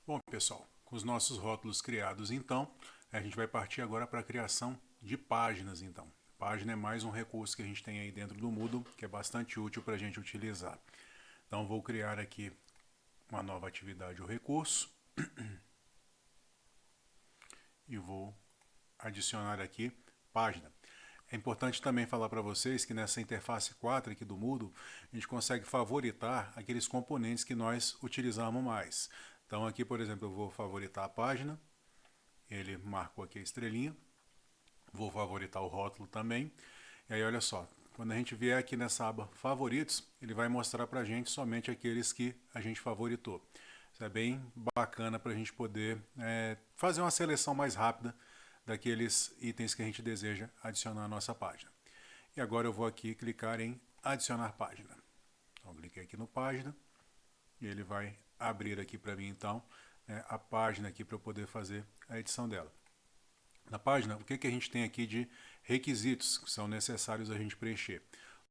Bom, pessoal, com os nossos rótulos criados, então, a gente vai partir agora para a criação de páginas, então. Página é mais um recurso que a gente tem aí dentro do Moodle, que é bastante útil para a gente utilizar. Então, vou criar aqui uma nova atividade ou recurso e vou adicionar aqui página. É importante também falar para vocês que nessa interface 4 aqui do Moodle, a gente consegue favoritar aqueles componentes que nós utilizamos mais. Então aqui, por exemplo, eu vou favoritar a página, ele marcou aqui a estrelinha, vou favoritar o rótulo também, e aí olha só, quando a gente vier aqui nessa aba favoritos, ele vai mostrar para a gente somente aqueles que a gente favoritou. Isso é bem bacana para a gente poder fazer uma seleção mais rápida daqueles itens que a gente deseja adicionar à nossa página. E agora eu vou aqui clicar em adicionar página. Então cliquei aqui no página e ele vai abrir aqui para mim então a página aqui para eu poder fazer a edição dela. Na página, o que a gente tem aqui de requisitos que são necessários a gente preencher?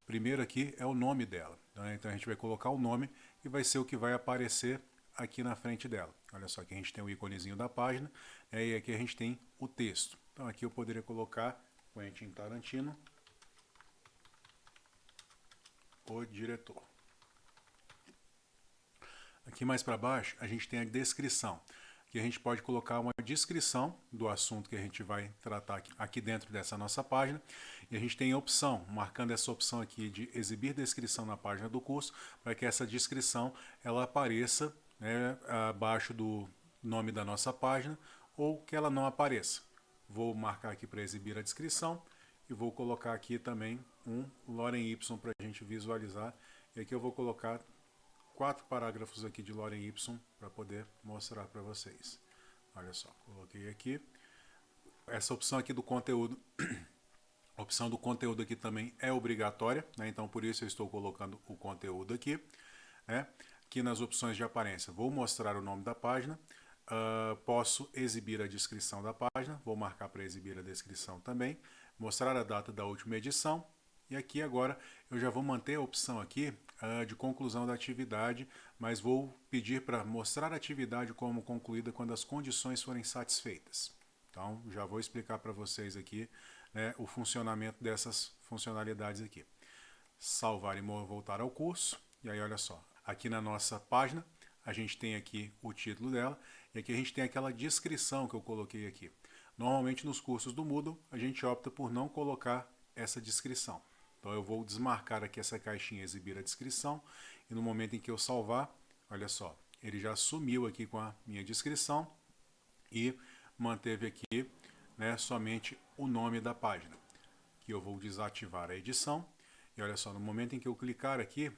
O primeiro aqui é o nome dela. Então a gente vai colocar o nome e vai ser o que vai aparecer aqui na frente dela. Olha só, aqui a gente tem o íconezinho da página e aqui a gente tem o texto. Então aqui eu poderia colocar Quentin Tarantino, o diretor. Aqui mais para baixo a gente tem a descrição, que a gente pode colocar uma descrição do assunto que a gente vai tratar aqui dentro dessa nossa página. E a gente tem a opção, marcando essa opção aqui de exibir descrição na página do curso, para que essa descrição ela apareça abaixo do nome da nossa página ou que ela não apareça. Vou marcar aqui para exibir a descrição e vou colocar aqui também um Lorem Y para a gente visualizar. E aqui eu vou colocar 4 parágrafos aqui de Lorem Y para poder mostrar para vocês. Olha só, coloquei aqui. Essa opção aqui do conteúdo, a opção do conteúdo aqui também é obrigatória, né? Então por isso eu estou colocando o conteúdo aqui. Aqui nas opções de aparência, vou mostrar o nome da página, posso exibir a descrição da página, vou marcar para exibir a descrição também, mostrar a data da última edição, e aqui agora eu já vou manter a opção aqui de conclusão da atividade, mas vou pedir para mostrar a atividade como concluída quando as condições forem satisfeitas. Então já vou explicar para vocês aqui o funcionamento dessas funcionalidades aqui. Salvar e voltar ao curso, e aí olha só, aqui na nossa página a gente tem aqui o título dela e aqui a gente tem aquela descrição que eu coloquei aqui. Normalmente nos cursos do Moodle a gente opta por não colocar essa descrição. Então eu vou desmarcar aqui essa caixinha exibir a descrição e no momento em que eu salvar, olha só, ele já sumiu aqui com a minha descrição e manteve aqui somente o nome da página. Que eu vou desativar a edição e olha só, no momento em que eu clicar aqui,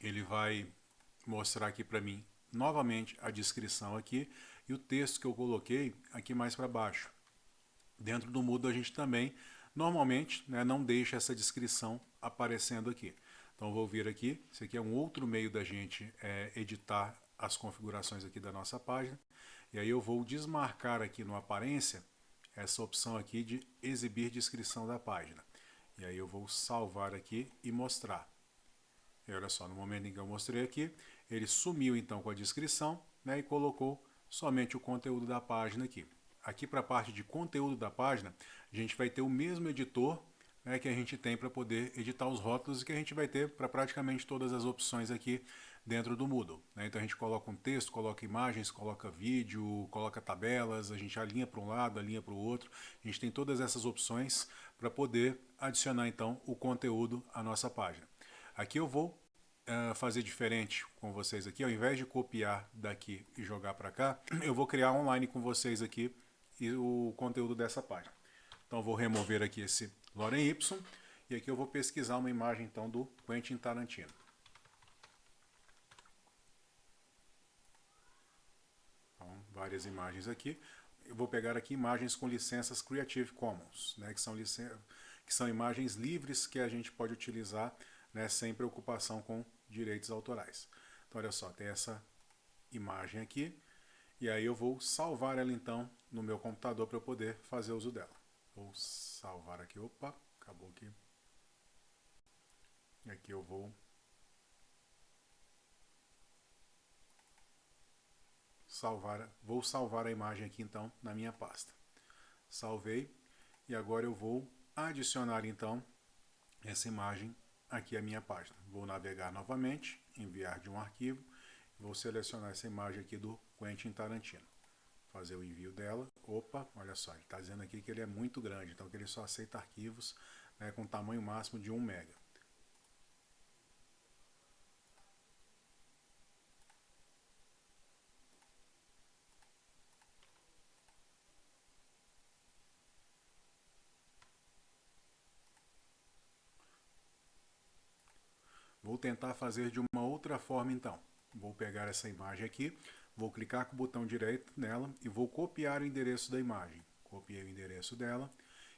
ele vai mostrar aqui para mim novamente a descrição aqui e o texto que eu coloquei aqui mais para baixo. Dentro do Moodle a gente também normalmente não deixa essa descrição aparecendo aqui. Então vou vir aqui, esse aqui é um outro meio da gente editar as configurações aqui da nossa página. E aí eu vou desmarcar aqui no aparência essa opção aqui de exibir descrição da página. E aí eu vou salvar aqui e mostrar. E olha só, no momento em que eu mostrei aqui, ele sumiu então com a descrição e colocou somente o conteúdo da página aqui. Aqui para a parte de conteúdo da página, a gente vai ter o mesmo editor que a gente tem para poder editar os rótulos e que a gente vai ter para praticamente todas as opções aqui dentro do Moodle. Então a gente coloca um texto, coloca imagens, coloca vídeo, coloca tabelas, a gente alinha para um lado, alinha para o outro. A gente tem todas essas opções para poder adicionar então o conteúdo à nossa página. Aqui eu vou fazer diferente com vocês aqui, ao invés de copiar daqui e jogar para cá, eu vou criar online com vocês aqui e o conteúdo dessa página. Então eu vou remover aqui esse Lorem Y e aqui eu vou pesquisar uma imagem então do Quentin Tarantino. Então, várias imagens aqui. Eu vou pegar aqui imagens com licenças Creative Commons, que são imagens livres que a gente pode utilizar sem preocupação com direitos autorais. Então olha só, tem essa imagem aqui e aí eu vou salvar ela então no meu computador para eu poder fazer uso dela. Vou salvar aqui, opa, acabou aqui. E aqui eu vou vou salvar a imagem aqui então na minha pasta. Salvei e agora eu vou adicionar então essa imagem aqui à minha página. Vou navegar novamente, enviar de um arquivo, vou selecionar essa imagem aqui do Quentin Tarantino. Fazer o envio dela. Opa, olha só, ele está dizendo aqui que ele é muito grande, então que ele só aceita arquivos, né, com tamanho máximo de 1 MB. Vou tentar fazer de uma outra forma então. Vou pegar essa imagem aqui, vou clicar com o botão direito nela e vou copiar o endereço da imagem. Copiei o endereço dela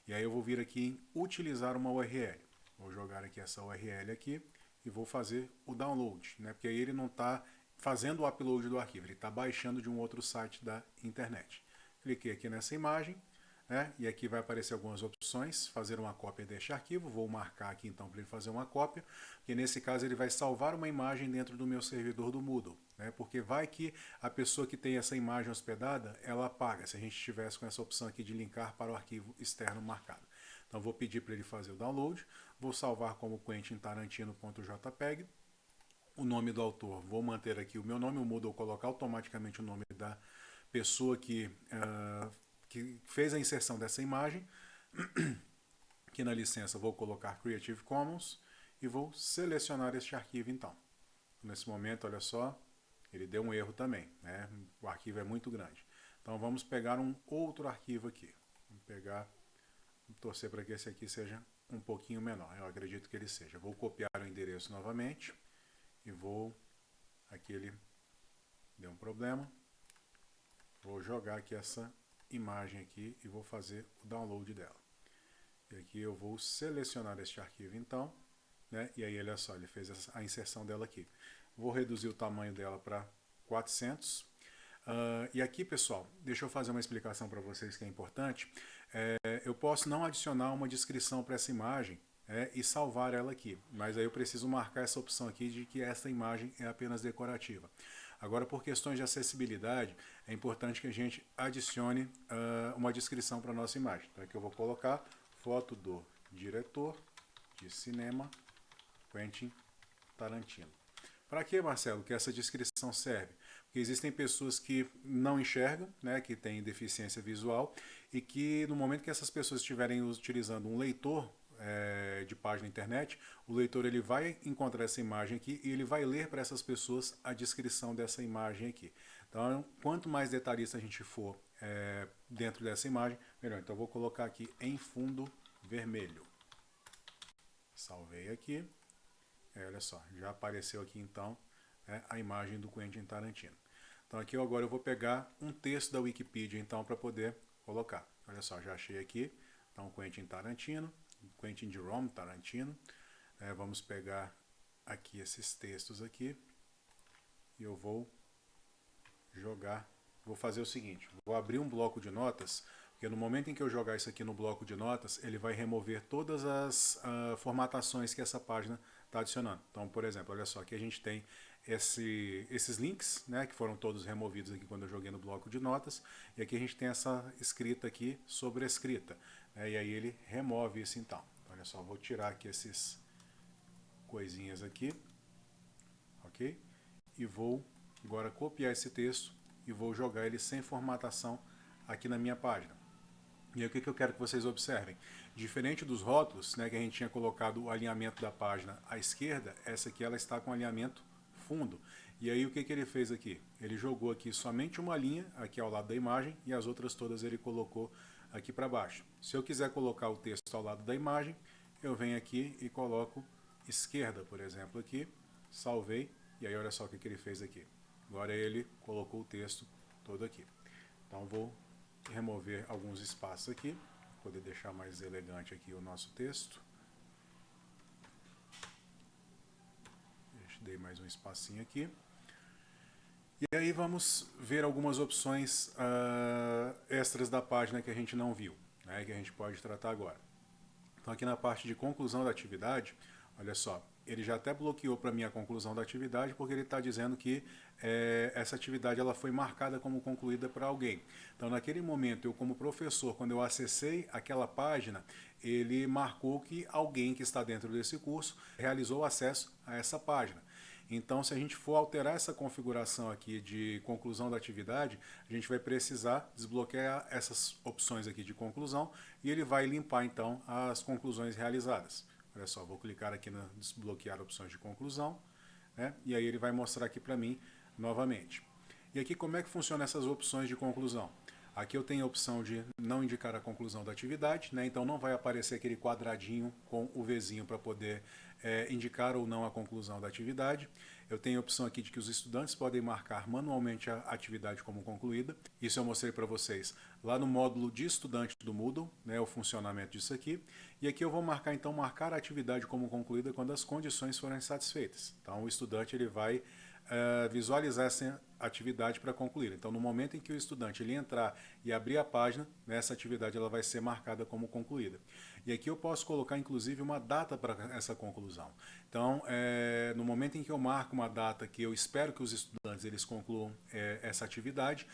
e aí eu vou vir aqui em utilizar uma URL. Vou jogar aqui essa URL aqui e vou fazer o download, né? Porque aí ele não está fazendo o upload do arquivo, ele está baixando de um outro site da internet. Cliquei aqui nessa imagem. E aqui vai aparecer algumas opções, fazer uma cópia deste arquivo, vou marcar aqui então para ele fazer uma cópia, porque nesse caso ele vai salvar uma imagem dentro do meu servidor do Moodle, né? Porque vai que a pessoa que tem essa imagem hospedada, ela apaga, se a gente estivesse com essa opção aqui de linkar para o arquivo externo marcado. Então vou pedir para ele fazer o download, vou salvar como quentintarantino.jpg, o nome do autor, vou manter aqui o meu nome, o Moodle colocar automaticamente o nome da pessoa que fez a inserção dessa imagem. Aqui na licença vou colocar Creative Commons e vou selecionar este arquivo então. Nesse momento, olha só, ele deu um erro também, né? O arquivo é muito grande. Então vamos pegar um outro arquivo aqui. Vamos pegar, torcer para que esse aqui seja um pouquinho menor. Eu acredito que ele seja. Vou copiar o endereço novamente e vou, aqui ele deu um problema. Vou jogar aqui essa imagem aqui e vou fazer o download dela. E aqui eu vou selecionar este arquivo então, né? E aí olha só, ele fez a inserção dela aqui. Vou reduzir o tamanho dela para 400. E aqui, pessoal, deixa eu fazer uma explicação para vocês que é importante. Eu posso não adicionar uma descrição para essa imagem e salvar ela aqui, mas aí eu preciso marcar essa opção aqui de que essa imagem é apenas decorativa. Agora, por questões de acessibilidade, é importante que a gente adicione uma descrição para a nossa imagem. Então aqui eu vou colocar foto do diretor de cinema Quentin Tarantino. Para que, Marcelo, que essa descrição serve? Porque existem pessoas que não enxergam, né, que têm deficiência visual, e que no momento que essas pessoas estiverem utilizando um leitor de página na internet, o leitor ele vai encontrar essa imagem aqui e ele vai ler para essas pessoas a descrição dessa imagem aqui. Então, quanto mais detalhista a gente for dentro dessa imagem, melhor. Então, eu vou colocar aqui em fundo vermelho. Salvei aqui. Olha só, já apareceu aqui então a imagem do Quentin Tarantino. Então, aqui agora eu vou pegar um texto da Wikipedia então para poder colocar. Olha só, já achei aqui. Então, Quentin Tarantino. Quentin Jerome Tarantino. Vamos pegar aqui esses textos aqui e eu vou jogar. Vou fazer o seguinte, vou abrir um bloco de notas, porque no momento em que eu jogar isso aqui no bloco de notas, ele vai remover todas as formatações que essa página está adicionando. Então, por exemplo, olha só, aqui a gente tem esses links, né, que foram todos removidos aqui quando eu joguei no bloco de notas, e aqui a gente tem essa escrita aqui sobre a escrita, e aí ele remove isso então. Olha só, vou tirar aqui esses coisinhas aqui, ok? E vou agora copiar esse texto e vou jogar ele sem formatação aqui na minha página. E aí o que eu quero que vocês observem? Diferente dos rótulos, né, que a gente tinha colocado o alinhamento da página à esquerda, essa aqui ela está com alinhamento fundo. E aí o que ele fez aqui? Ele jogou aqui somente uma linha aqui ao lado da imagem e as outras todas ele colocou aqui para baixo. Se eu quiser colocar o texto ao lado da imagem, eu venho aqui e coloco esquerda, por exemplo, aqui, salvei, e aí olha só o que ele fez aqui. Agora ele colocou o texto todo aqui. Então vou remover alguns espaços aqui, para poder deixar mais elegante aqui o nosso texto. Dei mais um espacinho aqui. E aí vamos ver algumas opções extras da página que a gente não viu, né, que a gente pode tratar agora. Então aqui na parte de conclusão da atividade, Olha só, ele já até bloqueou para mim a conclusão da atividade porque ele está dizendo que essa atividade ela foi marcada como concluída para alguém. Então, naquele momento, eu como professor, quando eu acessei aquela página, ele marcou que alguém que está dentro desse curso realizou acesso a essa página. Então, se a gente for alterar essa configuração aqui de conclusão da atividade, a gente vai precisar desbloquear essas opções aqui de conclusão e ele vai limpar, então, as conclusões realizadas. Olha só, vou clicar aqui no desbloquear opções de conclusão, né? E aí ele vai mostrar aqui para mim novamente. E aqui como é que funciona essas opções de conclusão? Aqui eu tenho a opção de não indicar a conclusão da atividade, né? Então não vai aparecer aquele quadradinho com o Vzinho para poder indicar ou não a conclusão da atividade. Eu tenho a opção aqui de que os estudantes podem marcar manualmente a atividade como concluída. Isso eu mostrei para vocês lá no módulo de estudante do Moodle, né, o funcionamento disso aqui. E aqui eu vou marcar então marcar a atividade como concluída quando as condições forem satisfeitas. Então o estudante ele vai visualizar essa atividade para concluir. Então, no momento em que o estudante ele entrar e abrir a página, né, essa atividade ela vai ser marcada como concluída. E aqui eu posso colocar, inclusive, uma data para essa conclusão. Então, no momento em que eu marco uma data que eu espero que os estudantes eles concluam essa atividade,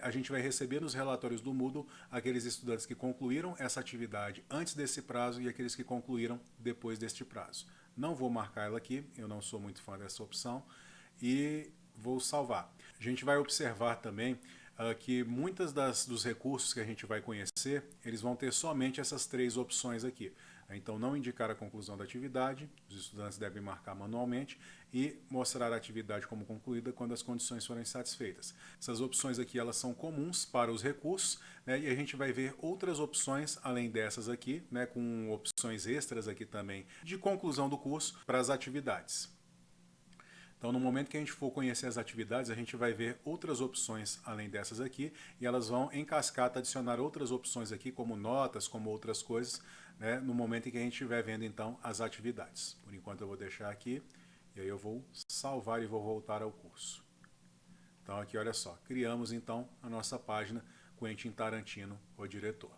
a gente vai receber nos relatórios do Moodle aqueles estudantes que concluíram essa atividade antes desse prazo e aqueles que concluíram depois deste prazo. Não vou marcar ela aqui, eu não sou muito fã dessa opção, e vou salvar. A gente vai observar também que muitas dos recursos que a gente vai conhecer, eles vão ter somente essas três opções aqui. Então, não indicar a conclusão da atividade, os estudantes devem marcar manualmente, e mostrar a atividade como concluída quando as condições forem satisfeitas. Essas opções aqui elas são comuns para os recursos, né, e a gente vai ver outras opções além dessas aqui, né, com opções extras aqui também de conclusão do curso para as atividades. Então, no momento que a gente for conhecer as atividades, a gente vai ver outras opções além dessas aqui, e elas vão, em cascata, adicionar outras opções aqui, como notas, como outras coisas, né, no momento em que a gente estiver vendo, então, as atividades. Por enquanto, eu vou deixar aqui, e aí eu vou salvar e vou voltar ao curso. Então, aqui, olha só, criamos, então, a nossa página Quentin Tarantino, o diretor.